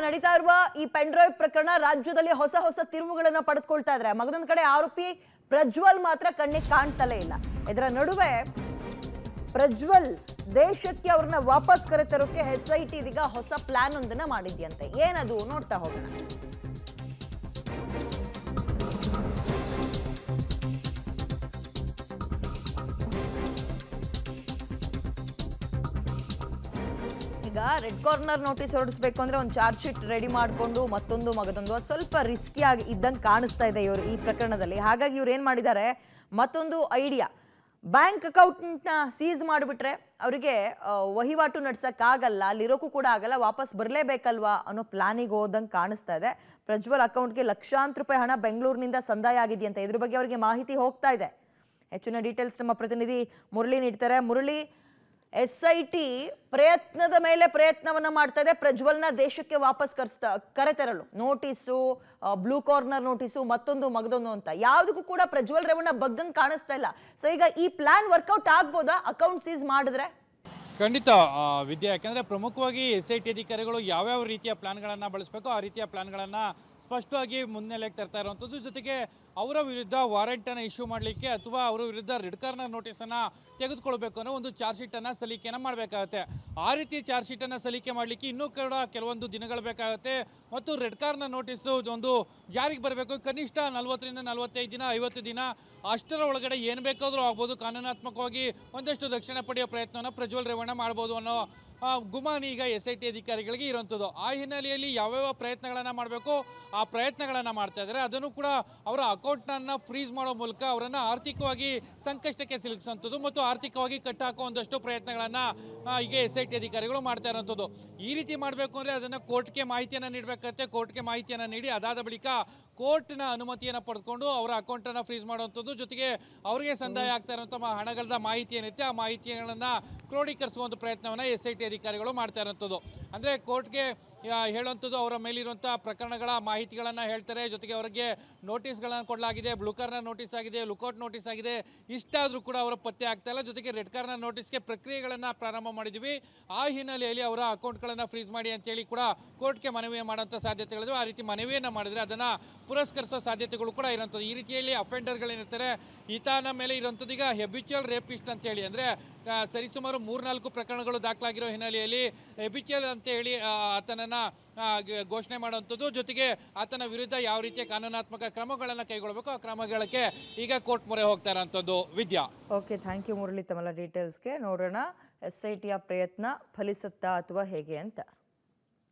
ನಡೀತಾ ಇರುವ ಈ ಪೆನ್ ಡ್ರೈವ್ ಪ್ರಕರಣ ರಾಜ್ಯದಲ್ಲಿ ಹೊಸ ಹೊಸ ತಿರುವುಗಳನ್ನ ಪಡೆದುಕೊಳ್ತಾ ಇದ್ದಾರೆ. ಮಗದೊಂದು ಕಡೆ ಆರೋಪಿ ಪ್ರಜ್ವಲ್ ಮಾತ್ರ ಕಣ್ಣಿಗೆ ಕಾಣ್ತಲೇ ಇಲ್ಲ. ಇದರ ನಡುವೆ ಪ್ರಜ್ವಲ್ ದೇಶಕ್ಕೆ ಅವ್ರನ್ನ ವಾಪಸ್ ಕರೆತರೋಕೆ SIT ಇದೀಗ ಹೊಸ ಪ್ಲಾನ್ ಒಂದನ್ನ ಮಾಡಿದ್ಯಂತೆ. ಏನದು ನೋಡ್ತಾ ಹೋಗೋಣ. ಈಗ ರೆಡ್ ಕಾರ್ನರ್ ನೋಟಿಸ್ ಹೊರಡಿಸಬೇಕು ಅಂದ್ರೆ ಒಂದು ಚಾರ್ಜ್ ಶೀಟ್ ರೆಡಿ ಮಾಡಿಕೊಂಡು ಮತ್ತೊಂದು ಮಗದೊಂದು ಅದು ಸ್ವಲ್ಪ ರಿಸ್ಕಿ ಆಗಿ ಇದ್ದಂಗೆ ಕಾಣಿಸ್ತಾ ಇದೆ ಇವರು ಈ ಪ್ರಕರಣದಲ್ಲಿ. ಹಾಗಾಗಿ ಇವ್ರು ಏನು ಮಾಡಿದ್ದಾರೆ, ಮತ್ತೊಂದು ಐಡಿಯಾ, ಬ್ಯಾಂಕ್ ಅಕೌಂಟ್ನ ಸೀಸ್ ಮಾಡಿಬಿಟ್ರೆ ಅವರಿಗೆ ವಹಿವಾಟು ನಡ್ಸೋಕ್ಕಾಗಲ್ಲ, ಅಲ್ಲಿರೋಕ್ಕೂ ಕೂಡ ಆಗಲ್ಲ, ವಾಪಸ್ ಬರಲೇಬೇಕಲ್ವಾ ಅನ್ನೋ ಪ್ಲಾನಿಗೆ ಹೋದಂಗೆ ಕಾಣಿಸ್ತಾ ಇದೆ. ಪ್ರಜ್ವಲ್ ಅಕೌಂಟ್ಗೆ ಲಕ್ಷಾಂತರ ರೂಪಾಯಿ ಹಣ ಬೆಂಗಳೂರಿನಿಂದ ಸಂದಾಯ ಆಗಿದೆಯಂತೆ. ಇದ್ರ ಬಗ್ಗೆ ಅವರಿಗೆ ಮಾಹಿತಿ ಹೋಗ್ತಾ ಇದೆ. ಹೆಚ್ಚಿನ ಡೀಟೇಲ್ಸ್ ನಮ್ಮ ಪ್ರತಿನಿಧಿ ಮುರಳಿ ನೀಡ್ತಾರೆ. ಮುರಳಿ, SIT ಪ್ರಯತ್ನದ ಮೇಲೆ ಪ್ರಯತ್ನವನ್ನ ಮಾಡ್ತಾ ಇದೆ ಪ್ರಜ್ವಲ್ನ ದೇಶಕ್ಕೆ ವಾಪಸ್ ಕರೆತರಲು. ನೋಟಿಸು, ಬ್ಲೂ ಕಾರ್ನರ್ ನೋಟಿಸು, ಮತ್ತೊಂದು ಮಗದೊಂದು ಅಂತ ಯಾವುದಕ್ಕೂ ಕೂಡ ಪ್ರಜ್ವಲ್ ರೇವಣ್ಣ ಬಗ್ಗಂಗೆ ಕಾಣಿಸ್ತಾ ಇಲ್ಲ. ಸೊ ಈಗ ಈ ಪ್ಲಾನ್ ವರ್ಕೌಟ್ ಆಗ್ಬೋದಾ ಅಕೌಂಟ್ ಸೀಸ್ ಮಾಡಿದ್ರೆ? ಖಂಡಿತ ವಿದ್ಯಾ, ಯಾಕೆಂದರೆ ಪ್ರಮುಖವಾಗಿ SIT ಅಧಿಕಾರಿಗಳು ಯಾವ್ಯಾವ ರೀತಿಯ ಪ್ಲಾನ್ಗಳನ್ನು ಬಳಸಬೇಕು ಆ ರೀತಿಯ ಪ್ಲಾನ್ಗಳನ್ನು ಸ್ಪಷ್ಟವಾಗಿ ಮುನ್ನೆಲೆಗೆ ತರ್ತಾ ಇರುವಂಥದ್ದು. ಜೊತೆಗೆ ಅವರ ವಿರುದ್ಧ ವಾರೆಂಟನ್ನು ಇಶ್ಯೂ ಮಾಡಲಿಕ್ಕೆ ಅಥವಾ ಅವರ ವಿರುದ್ಧ ರೆಡ್ ಕಾರ್ನರ್ ನೋಟಿಸನ್ನು ತೆಗೆದುಕೊಳ್ಬೇಕು ಅನ್ನೋ ಒಂದು ಚಾರ್ಜ್ ಶೀಟನ್ನು ಸಲ್ಲಿಕೆಯನ್ನು ಮಾಡಬೇಕಾಗುತ್ತೆ. ಆ ರೀತಿ ಚಾರ್ಜ್ ಶೀಟನ್ನು ಸಲ್ಲಿಕೆ ಮಾಡಲಿಕ್ಕೆ ಇನ್ನೂ ಕೂಡ ಕೆಲವೊಂದು ದಿನಗಳು ಬೇಕಾಗುತ್ತೆ. ಮತ್ತು ರೆಡ್ ಕಾರ್ನರ್ ನೋಟಿಸು ಒಂದು ಜಾರಿಗೆ ಬರಬೇಕು. ಕನಿಷ್ಠ 40ರಿಂದ 45 ದಿನ, 50 ದಿನ ಅಷ್ಟರ ಒಳಗಡೆ ಏನು ಬೇಕಾದರೂ ಆಗ್ಬೋದು. ಕಾನೂನಾತ್ಮಕವಾಗಿ ಒಂದಷ್ಟು ರಕ್ಷಣೆ ಪಡೆಯೋ ಪ್ರಯತ್ನವನ್ನು ಪ್ರಜ್ವಲ್ ರೇವಣ್ಣ ಮಾಡ್ಬೋದು ಅನ್ನೋ ಗುಮಾನಿ ಈಗ SIT ಅಧಿಕಾರಿಗಳಿಗೆ ಇರುವಂಥದ್ದು. ಆ ಹಿನ್ನೆಲೆಯಲ್ಲಿ ಯಾವ್ಯಾವ ಪ್ರಯತ್ನಗಳನ್ನು ಮಾಡಬೇಕು ಆ ಪ್ರಯತ್ನಗಳನ್ನು ಮಾಡ್ತಾ ಇದ್ದಾರೆ. ಅದನ್ನು ಕೂಡ ಅವರ ಅಕೌಂಟ್ನನ್ನು ಫ್ರೀಸ್ ಮಾಡೋ ಮೂಲಕ ಅವರನ್ನು ಆರ್ಥಿಕವಾಗಿ ಸಂಕಷ್ಟಕ್ಕೆ ಸಿಲುಕಿಸುವಂಥದ್ದು ಮತ್ತು ಆರ್ಥಿಕವಾಗಿ ಕಟ್ಟಾಕೋ ಒಂದಷ್ಟು ಪ್ರಯತ್ನಗಳನ್ನು ಈಗ SIT ಅಧಿಕಾರಿಗಳು ಮಾಡ್ತಾ ಇರೋಂಥದ್ದು. ಈ ರೀತಿ ಮಾಡಬೇಕು ಅಂದರೆ ಅದನ್ನು ಕೋರ್ಟ್ಗೆ ಮಾಹಿತಿಯನ್ನು ನೀಡಬೇಕಾಗುತ್ತೆ. ಕೋರ್ಟ್ಗೆ ಮಾಹಿತಿಯನ್ನು ನೀಡಿ ಅದಾದ ಬಳಿಕ ಕೋರ್ಟ್ನ ಅನುಮತಿಯನ್ನು ಪಡೆದುಕೊಂಡು ಅವರ ಅಕೌಂಟನ್ನು ಫ್ರೀಸ್ ಮಾಡುವಂಥದ್ದು. ಜೊತೆಗೆ ಅವರಿಗೆ ಸಂದಾಯ ಆಗ್ತಾ ಇರುವಂಥ ಹಣಗಳ ಮಾಹಿತಿ ಏನಿರುತ್ತೆ ಆ ಮಾಹಿತಿಗಳನ್ನು ಕ್ರೋಢೀಕರಿಸುವ ಒಂದು ಪ್ರಯತ್ನವನ್ನು SIT ಅಧಿಕಾರಿಗಳು ಮಾಡ್ತಾ ಇರೋಂಥದ್ದು. ಅಂದರೆ ಕೋರ್ಟ್ಗೆ ಹೇಳುವಂಥದ್ದು ಅವರ ಮೇಲಿರುವಂಥ ಪ್ರಕರಣಗಳ ಮಾಹಿತಿಗಳನ್ನು ಹೇಳ್ತಾರೆ. ಜೊತೆಗೆ ಅವರಿಗೆ ನೋಟಿಸ್ಗಳನ್ನು ಕೊಡಲಾಗಿದೆ, ಬ್ಲೂ ಕಾರ್ನರ್ ನೋಟಿಸ್ ಆಗಿದೆ, ಲುಕೌಟ್ ನೋಟಿಸ್ ಆಗಿದೆ. ಇಷ್ಟಾದರೂ ಕೂಡ ಅವರ ಪತ್ತೆ ಆಗ್ತಾ ಇಲ್ಲ. ಜೊತೆಗೆ ರೆಡ್ ಕಾರ್ನರ್ ನೋಟಿಸ್ಗೆ ಪ್ರಕ್ರಿಯೆಗಳನ್ನು ಪ್ರಾರಂಭ ಮಾಡಿದ್ವಿ. ಆ ಹಿನ್ನೆಲೆಯಲ್ಲಿ ಅವರ ಅಕೌಂಟ್ಗಳನ್ನು ಫ್ರೀಸ್ ಮಾಡಿ ಅಂತೇಳಿ ಕೂಡ ಕೋರ್ಟ್ಗೆ ಮನವಿ ಮಾಡೋಂಥ ಸಾಧ್ಯತೆಗಳಿವೆ. ಆ ರೀತಿ ಮನವಿಯನ್ನು ಮಾಡಿದರೆ ಅದನ್ನು ಪುರಸ್ಕರಿಸೋ ಸಾಧ್ಯತೆಗಳು ಕೂಡ ಇರೋಂಥದ್ದು. ಈ ರೀತಿಯಲ್ಲಿ ಅಫೆಂಡರ್ಗಳೇನಿರ್ತಾರೆ ಈತನ ಮೇಲೆ ಇರೋಂಥದ್ದು ಈಗ ಹೆಬಿಚುವಲ್ ರೇಪಿಸ್ಟ್ ಅಂತೇಳಿ, ಅಂದರೆ ಸರಿಸುಮಾರು 3-4 ಪ್ರಕರಣಗಳು ದಾಖಲಾಗಿರೋ ಹಿನ್ನೆಲೆಯಲ್ಲಿ ಹೆಬಿಚುವಲ್ ಅಂತ ಹೇಳಿ ಆತನನ್ನು ಘೋಷಣೆ ಮಾಡುವಂಥದ್ದು. ಜೊತೆಗೆ ಆತನ ವಿರುದ್ಧ ಯಾವ ರೀತಿಯ ಕಾನೂನಾತ್ಮಕ ಕ್ರಮಗಳನ್ನು ಕೈಗೊಳ್ಳಬೇಕು ಆ ಕ್ರಮಗಳಿಗೆ ಈಗ ಕೋರ್ಟ್ ಮೊರೆ ಹೋಗ್ತಾ ಇರೋಂಥದ್ದು. ವಿದ್ಯಾ, ಓಕೆ, ಥ್ಯಾಂಕ್ ಯು ಮುರಳಿ ತಮ್ಮೆಲ್ಲ ಡೀಟೇಲ್ಸ್ಗೆ. ನೋಡೋಣ SIT ಪ್ರಯತ್ನ ಫಲಿಸುತ್ತಾ ಅಥವಾ ಹೇಗೆ ಅಂತ.